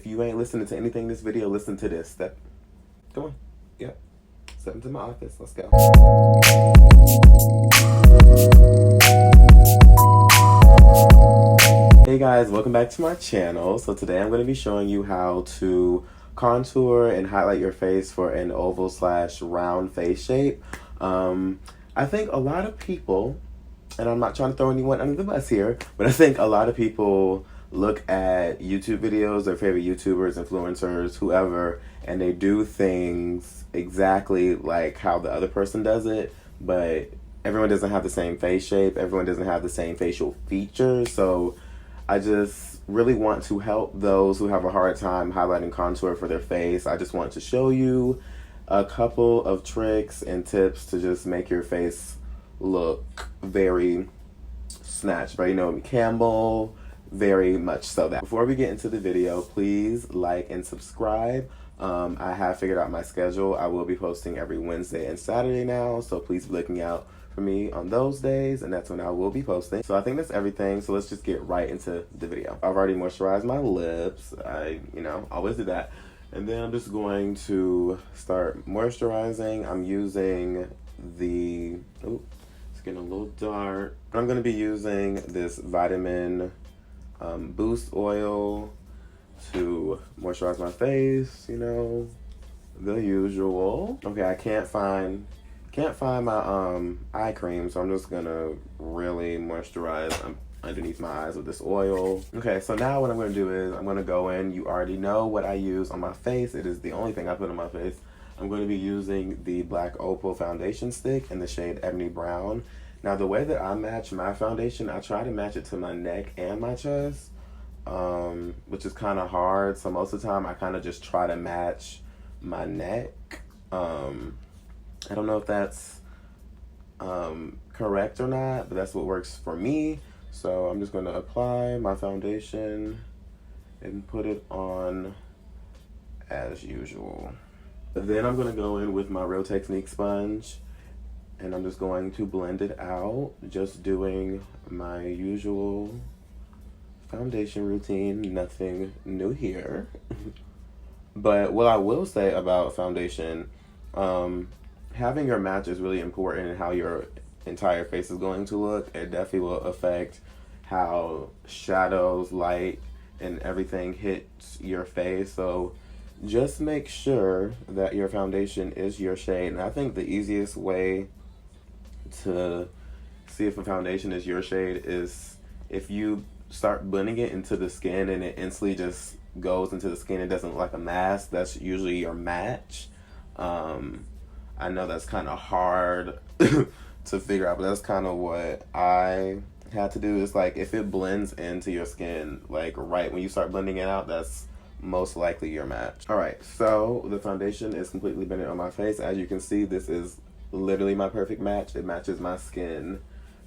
if you ain't listening to anything in this video, listen to this. Come on. Yep. Step into my office. Let's go. Hey guys, welcome back to my channel. So today I'm going to be showing you how to contour and highlight your face for an oval / round face shape. I think a lot of people, and I'm not trying to throw anyone under the bus here, but I think a lot of people look at YouTube videos, their favorite YouTubers, influencers, whoever, and they do things exactly like how the other person does it, but everyone doesn't have the same face shape, everyone doesn't have the same facial features. So I just really want to help those who have a hard time highlighting contour for their face. I just want to show you a couple of tricks and tips to just make your face look very Snatch, very Naomi Campbell, very much so that. Before we get into the video, please like and subscribe. I have figured out my schedule. I will be posting every Wednesday and Saturday now, so please be looking out for me on those days, and that's when I will be posting. So I think that's everything, so let's just get right into the video. I've already moisturized my lips. I always do that. And then I'm just going to start moisturizing. I'm using the, it's getting a little dark. I'm going to be using this vitamin boost oil to moisturize my face, the usual. Okay, I can't find my eye cream, so I'm just gonna really moisturize underneath my eyes with this oil. Okay, so now what I'm gonna do is I'm gonna go in. You already know what I use on my face. It is the only thing I put on my face. I'm going to be using the Black Opal foundation stick in the shade Ebony Brown. Now the way that I match my foundation, I try to match it to my neck and my chest, which is kind of hard. So most of the time I kind of just try to match my neck. I don't know if that's correct or not, but that's what works for me. So I'm just going to apply my foundation and put it on as usual. Then I'm going to go in with my Real Technique sponge, and I'm just going to blend it out, just doing my usual foundation routine. Nothing new here. But what I will say about foundation, having your match is really important in how your entire face is going to look. It definitely will affect how shadows, light, and everything hits your face. So just make sure that your foundation is your shade. And I think the easiest way to see if a foundation is your shade is if you start blending it into the skin and it instantly just goes into the skin. It doesn't look like a mask. That's usually your match. I know that's kind of hard to figure out, but that's kind of what I had to do. It's like if it blends into your skin, like right when you start blending it out, that's most likely your match. All right, so the foundation is completely blended on my face. As you can see, this is literally my perfect match. It matches my skin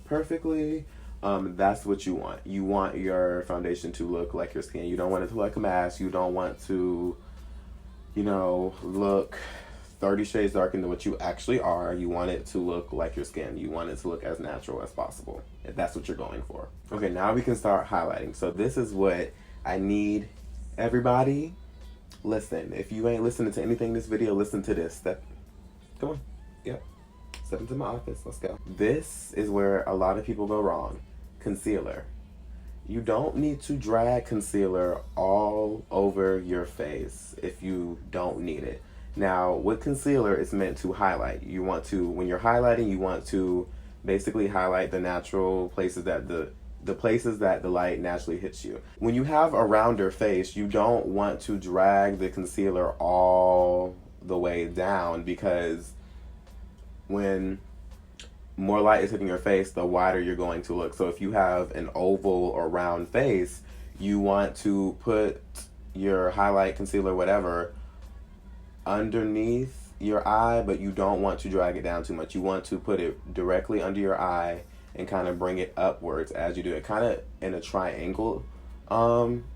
perfectly. That's what you want. You want your foundation to look like your skin. You don't want it to look like a mask. You don't want to, look 30 shades darker than what you actually are. You want it to look like your skin. You want it to look as natural as possible, if that's what you're going for. Okay, now we can start highlighting. So this is what I need. Everybody, listen. If you ain't listening to anything in this video, listen to this. Come on. Yep. Step into my office. Let's go. This is where a lot of people go wrong. Concealer. You don't need to drag concealer all over your face if you don't need it. Now, with concealer, it's meant to highlight. You want to, when you're highlighting, you want to basically highlight the natural places that the places that the light naturally hits you. When you have a rounder face, you don't want to drag the concealer all the way down, because when more light is hitting your face, the wider you're going to look. So if you have an oval or round face, you want to put your highlight, concealer, whatever, underneath your eye, but you don't want to drag it down too much. You want to put it directly under your eye and kind of bring it upwards as you do it, kind of in a triangle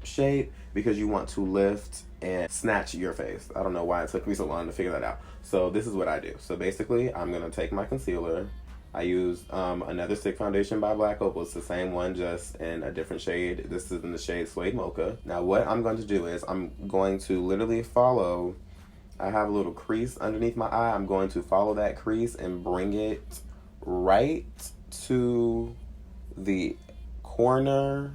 shape, because you want to lift and snatch your face. I don't know why it took me so long to figure that out. So this is what I do. So basically, I'm going to take my concealer I used another stick foundation by Black Opal. It's the same one, just in a different shade. This is in the shade Suede Mocha. Now what I'm going to do is I'm going to literally follow. I have a little crease underneath my eye. I'm going to follow that crease and bring it right to the corner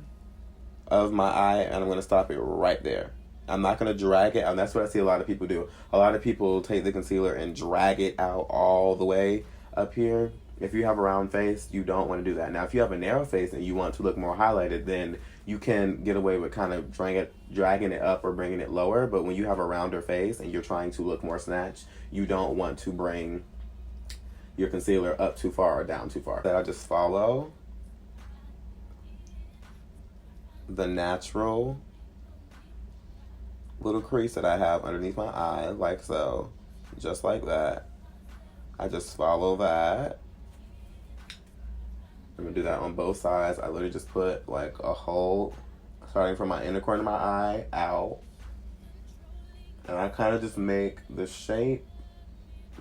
of my eye, and I'm going to stop it right there. I'm not going to drag it, and that's what I see a lot of people do. A lot of people take the concealer and drag it out all the way up here. If you have a round face, you don't want to do that. Now, if you have a narrow face and you want to look more highlighted, then you can get away with kind of dragging it up or bringing it lower. But when you have a rounder face and you're trying to look more snatched, you don't want to bring your concealer up too far or down too far. I'll just follow the natural little crease that I have underneath my eye, like so, just like that. I just follow that. I'm gonna do that on both sides. I literally just put like a hole starting from my inner corner of my eye out, and I kind of just make the shape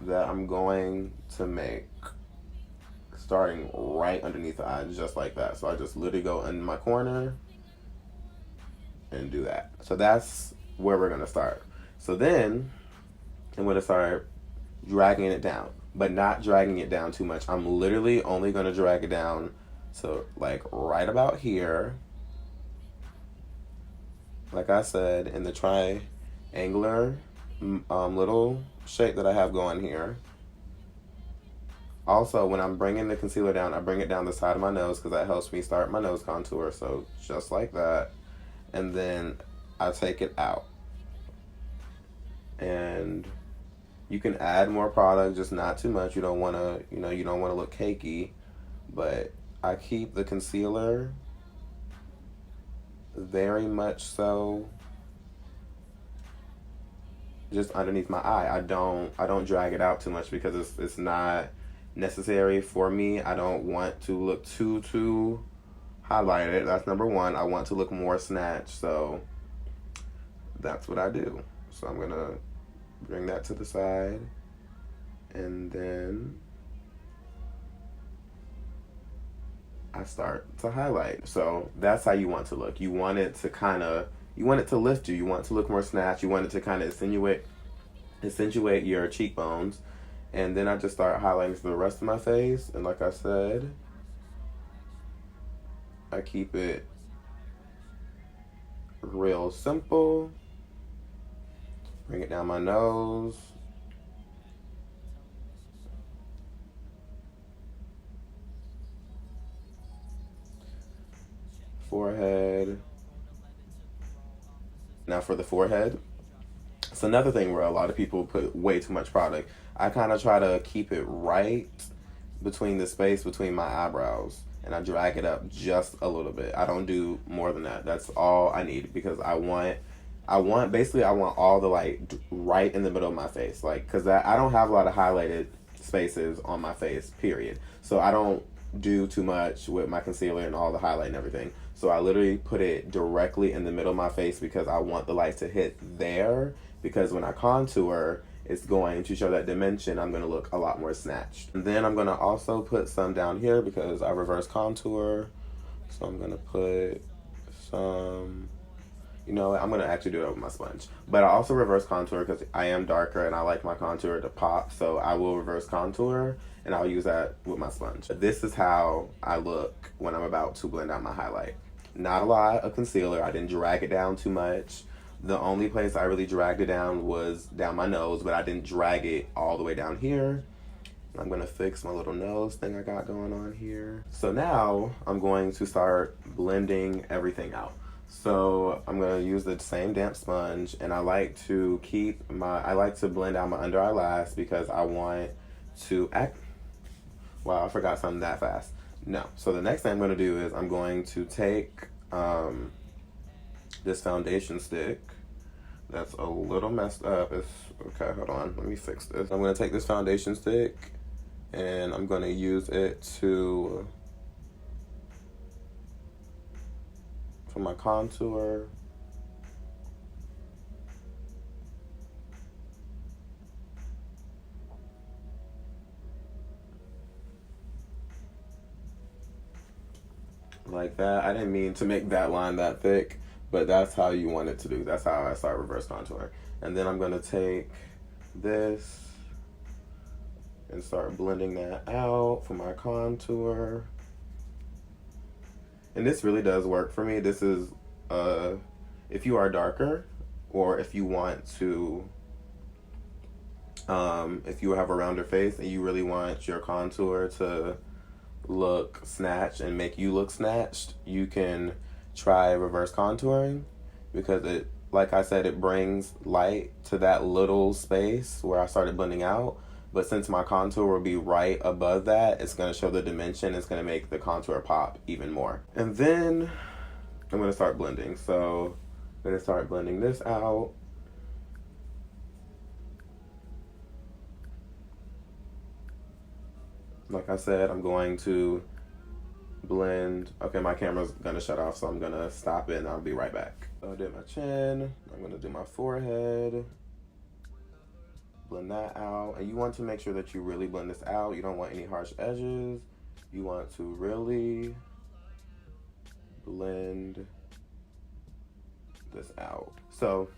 that I'm going to make starting right underneath the eye, just like that. So I just literally go in my corner and do that. So that's where we're gonna start. So then I'm gonna start dragging it down, but not dragging it down too much. I'm literally only gonna drag it down so like right about here, like I said, in the triangular little shape that I have going here. Also, when I'm bringing the concealer down, I bring it down the side of my nose because that helps me start my nose contour. So just like that, and then I take it out. And you can add more product, just not too much. You don't want to, you don't want to look cakey. But I keep the concealer very much so just underneath my eye. I don't drag it out too much because it's not necessary for me. I don't want to look too highlighted. That's number one. I want to look more snatched, so that's what I do. So I'm gonna bring that to the side, and then I start to highlight. So that's how you want to look. You want it to lift you. You want to look more snatched. You want it to kind of accentuate your cheekbones. And then I just start highlighting for the rest of my face. And like I said, I keep it real simple. Bring it down my nose. Forehead. Now for the forehead, it's another thing where a lot of people put way too much product. I kind of try to keep it right between the space between my eyebrows, and I drag it up just a little bit. I don't do more than that. That's all I need, because I want all the light right in the middle of my face, like, because I don't have a lot of highlighted spaces on my face, period. So I don't do too much with my concealer and all the highlight and everything. So I literally put it directly in the middle of my face because I want the light to hit there, because when I contour, it's going to show that dimension. I'm going to look a lot more snatched. And then I'm going to also put some down here because I reverse contour. So I'm going to put some, I'm going to actually do it with my sponge. But I also reverse contour because I am darker and I like my contour to pop. So I will reverse contour and I'll use that with my sponge. This is how I look when I'm about to blend out my highlight. Not a lot of concealer. I didn't drag it down too much. The only place I really dragged it down was down my nose, but I didn't drag it all the way down here. I'm gonna fix my little nose thing I got going on here. So now I'm going to start blending everything out. So I'm gonna use the same damp sponge, and I like to blend out my under eye last because I want to wow, I forgot something that fast. No, so the next thing I'm gonna do is I'm going to take this foundation stick that's a little messed up. Okay, hold on, let me fix this. I'm gonna take this foundation stick and I'm gonna use it for my contour. like that. I didn't mean to make that line that thick, but that's how you want it to do. That's how I start reverse contouring. And then I'm gonna take this and start blending that out for my contour. And this really does work for me. This is if you are darker, or if you want to if you have a rounder face and you really want your contour to look snatched and make you look snatched, you can try reverse contouring, because it, like I said, it brings light to that little space where I started blending out. But since my contour will be right above that, it's going to show the dimension. It's going to make the contour pop even more. And then I'm going to start blending. So I'm going to start blending this out. Like I said, I'm going to blend. Okay, my camera's gonna shut off, so I'm gonna stop it and I'll be right back. So I did my chin. I'm gonna do my forehead. Blend that out. And you want to make sure that you really blend this out. You don't want any harsh edges. You want to really blend this out. So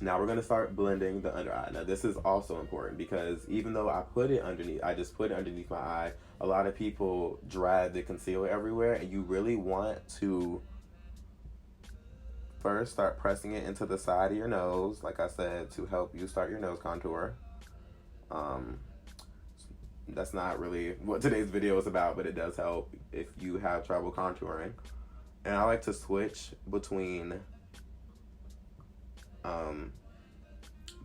now we're gonna start blending the under eye. Now this is also important, because even though I put it underneath, I just put it underneath my eye, a lot of people drag the concealer everywhere, and you really want to first start pressing it into the side of your nose, like I said, to help you start your nose contour. That's not really what today's video is about, but it does help if you have trouble contouring. And I like to switch between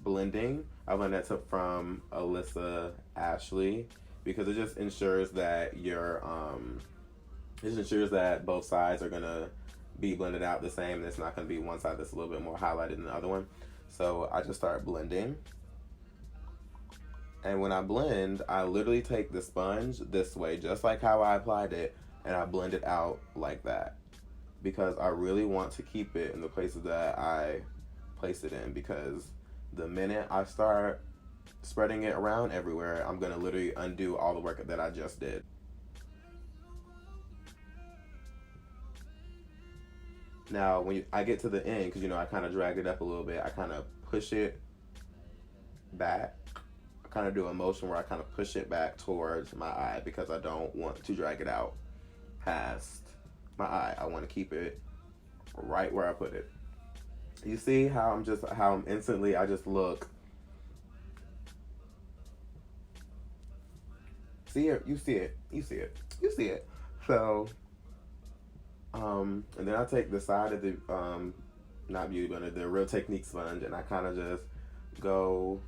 blending. I learned that from Alyssa Ashley, because it just ensures that your both sides are gonna be blended out the same, and it's not gonna be one side that's a little bit more highlighted than the other one. So I just start blending, and when I blend, I literally take the sponge this way, just like how I applied it, and I blend it out like that, because I really want to keep it in the places that I place it in, because the minute I start spreading it around everywhere, I'm gonna literally undo all the work that I just did. Now, when I get to the end, because you know I kind of dragged it up a little bit, I kind of push it back. I kind of do a motion where I kind of push it back towards my eye, because I don't want to drag it out past my eye. I want to keep it right where I put it. You see how I'm instantly, I just look. See it, you see it, you see it, you see it. So, and then I take the side of the, not Beauty Blender, the Real Technique sponge, and I kind of just go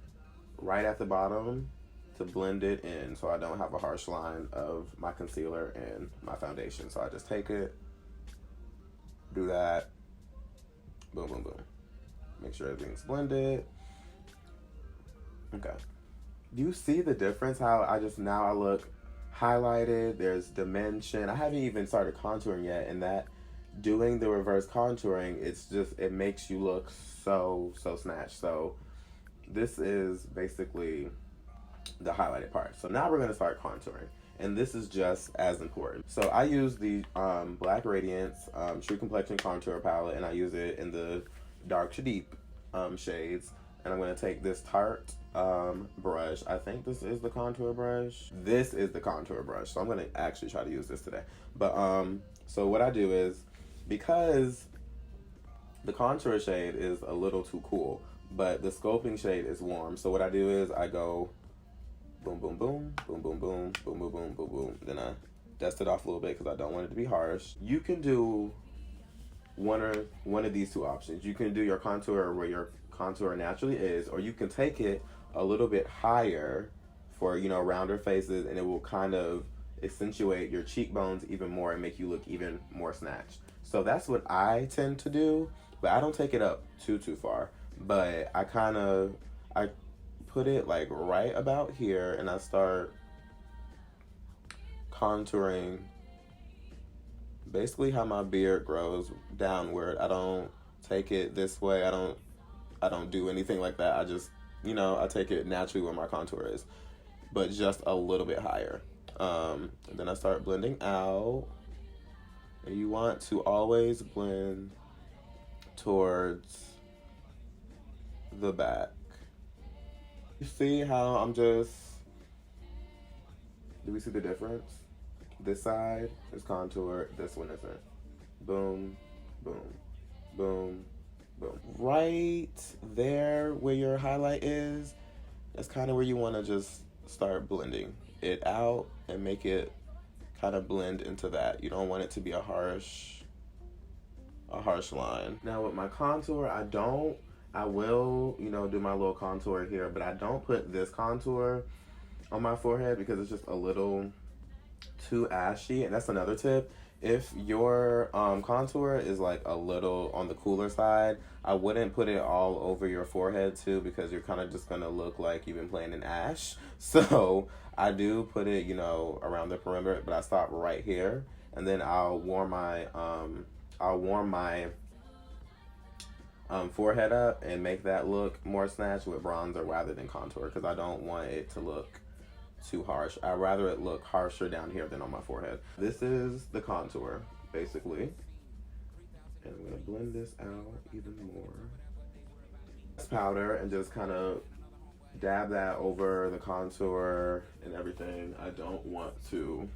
right at the bottom to blend it in, so I don't have a harsh line of my concealer and my foundation. So I just take it, do that, boom, boom, boom. Make sure everything's blended. Okay. Do you see the difference? How now I look highlighted, there's dimension. I haven't even started contouring yet, and that doing the reverse contouring, it makes you look so snatched. So this is basically the highlighted part. So now we're gonna start contouring, and this is just as important. So I use the Black Radiance True Complexion Contour Palette, and I use it in the dark to deep shades. And I'm going to take this Tarte brush. I think this is the contour brush. This is the contour brush. So I'm going to actually try to use this today. But so what I do is, because the contour shade is a little too cool, but the sculpting shade is warm. So what I do is I go boom, boom, boom, boom, boom, boom, boom, boom, boom, boom, boom. Then I dust it off a little bit because I don't want it to be harsh. You can do one of these two options. You can do your contour where your contour naturally is, or you can take it a little bit higher for, you know, rounder faces, and it will kind of accentuate your cheekbones even more and make you look even more snatched. So that's what I tend to do, but I don't take it up too far. But I put it like right about here, and I start contouring basically how my beard grows downward. I don't take it this way. I don't do anything like that. I just, you know, I take it naturally where my contour is, but just a little bit higher. And then I start blending out. And you want to always blend towards the back. You see how I'm just, do we see the difference? This side is contour, this one isn't. Boom, boom, boom, boom. Right there where your highlight is, that's kind of where you want to just start blending it out and make it kind of blend into that. You don't want it to be a harsh line. Now with my contour, I will, you know, do my little contour here, but I don't put this contour on my forehead because it's just a little too ashy. And that's another tip. If your contour is like a little on the cooler side, I wouldn't put it all over your forehead too, because you're kind of just gonna look like you've been playing in ash. So I do put it, you know, around the perimeter, but I stop right here, and then I'll warm my forehead up and make that look more snatched with bronzer rather than contour, because I don't want it to look too harsh. I'd rather it look harsher down here than on my forehead. This is the contour, basically. And I'm gonna blend this out even more. This powder and just kind of dab that over the contour and everything. I don't want to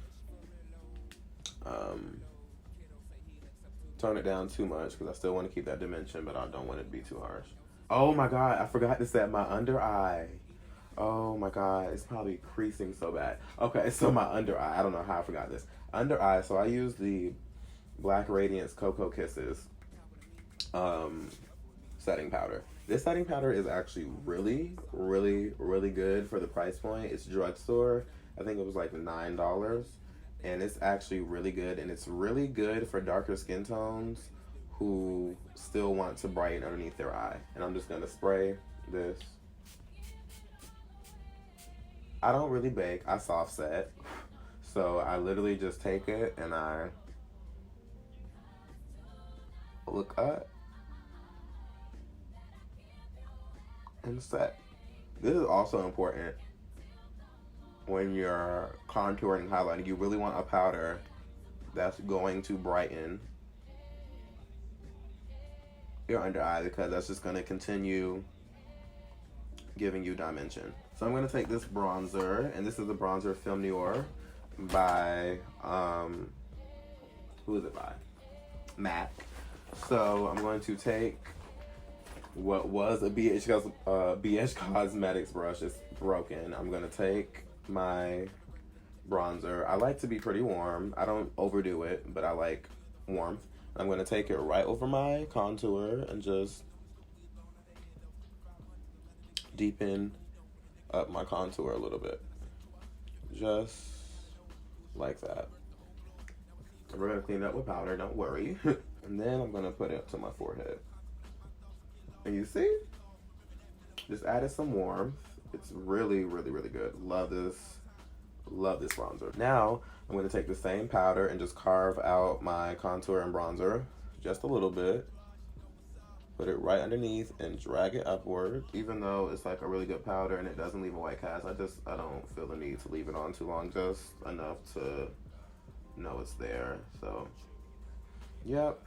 tone it down too much because I still want to keep that dimension, but I don't want it to be too harsh. Oh my God, I forgot to set my under eye. Oh my God, it's probably creasing so bad. Okay, so my under eye, I don't know how I forgot this. Under eye, so I use the Black Radiance Cocoa Kisses setting powder. This setting powder is actually really, really, really good for the price point. It's drugstore. I think it was like $9. And it's actually really good. And it's really good for darker skin tones who still want to brighten underneath their eye. And I'm just gonna spray this. I don't really bake, I soft set. So I literally just take it and I look up and set. This is also important when you're contouring and highlighting. You really want a powder that's going to brighten your under eye, because that's just gonna continue giving you dimension. So I'm gonna take this bronzer, and this is the bronzer Film Noir by, who is it by? MAC. So I'm going to take what was a BH Cosmetics brush. It's broken. I'm gonna take my bronzer. I like to be pretty warm. I don't overdo it, but I like warmth. I'm gonna take it right over my contour and just deepen up my contour a little bit. Just like that. And we're gonna clean it up with powder, don't worry. And then I'm gonna put it up to my forehead. And you see? Just added some warmth. It's really, really, really good. Love this bronzer. Now, I'm gonna take the same powder and just carve out my contour and bronzer just a little bit. Put it right underneath and drag it upward. Even though it's like a really good powder and it doesn't leave a white cast, I don't feel the need to leave it on too long, just enough to know it's there. So, yep.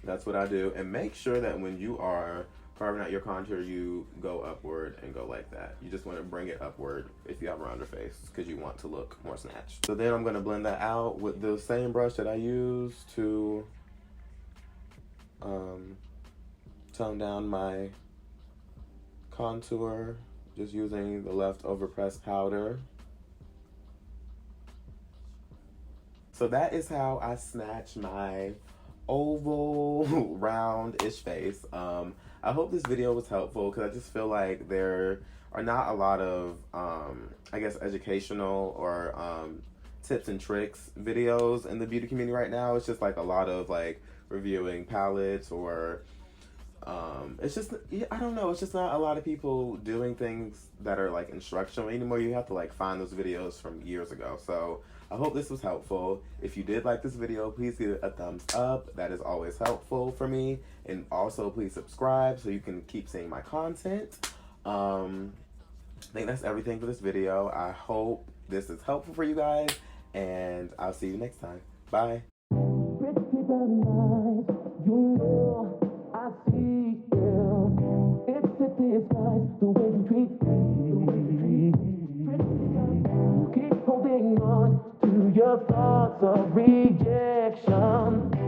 That's what I do. And make sure that when you are carving out your contour, you go upward and go like that. You just want to bring it upward if you have a rounder face, because you want to look more snatched. So then I'm going to blend that out with the same brush that I used to tone down my contour, just using the leftover pressed powder. So that is how I snatch my oval round-ish face. I hope this video was helpful, because I just feel like there are not a lot of I guess educational or tips and tricks videos in the beauty community right now. It's just like a lot of like reviewing palettes, or it's just, I don't know, it's just not a lot of people doing things that are like instructional anymore. You have to like find those videos from years ago. So I hope this was helpful. If you did like this video, please give it a thumbs up. That is always helpful for me. And also please subscribe so you can keep seeing my content. I think that's everything for this video. I hope this is helpful for you guys, and I'll see you next time. Bye. the way you treat me. You keep holding on to your thoughts of rejection.